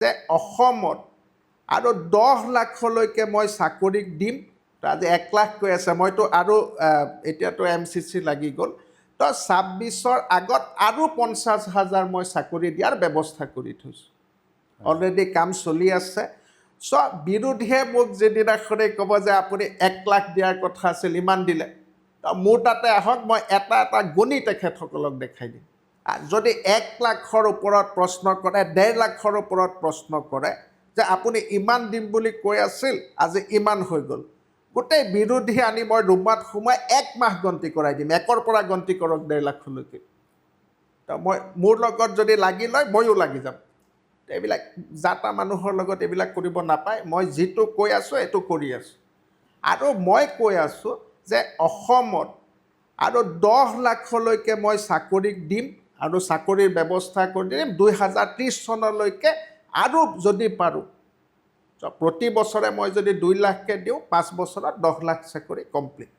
যে অসমত আৰু 10 লাখলৈকে মই চাকৰিক দিম। আজি 1 লাখ কৈ আছে, মইতো আৰু এতিয়াতো MCC লাগি গ'ল, তো 26ৰ আগত আৰু 50,000 মই চাকৰি দিয়াৰ ব্যৱস্থা কৰি থৈছোঁ। অলৰেডি কাম চলি আছে। চ' বিৰোধীয়ে মোক যিদিনাখনে ক'ব যে আপুনি 1 লাখ দিয়াৰ কথা আছিল, ইমান দিলে, তো মোৰ তাতে আহক, মই এটা এটা গণি তেখেতসকলক দেখাই দিম। যদি 1 লাখৰ ওপৰত প্ৰশ্ন কৰে, 1.5 লাখৰ ওপৰত প্ৰশ্ন কৰে যে আপুনি ইমান দিম বুলি কৈ আছিল, আজি ইমান হৈ গ'ল, গোটেই বিৰোধী আনি মই ৰুমত সোমাই 1 মাহ গন্তি কৰাই দিম। 1ৰ পৰা গন্তি কৰক 1.5 লাখলৈকে। তো মই মোৰ লগত যদি লাগি লয়, ময়ো লাগি যাম। এইবিলাক জাতা মানুহৰ লগত এইবিলাক কৰিব নাপায়। মই যিটো কৈ আছোঁ এইটো কৰি আছোঁ। আৰু মই কৈ আছোঁ যে অসমত আৰু 10 লাখলৈকে মই চাকৰিক দিম আৰু চাকৰিৰ ব্যৱস্থা কৰি দিম 2030 চনলৈকে। আৰু যদি পাৰোঁ, প্ৰতি বছৰে মই যদি 2 লাখকৈ দিওঁ, 5 বছৰত 10 লাখ চাকৰি কমপ্লিট।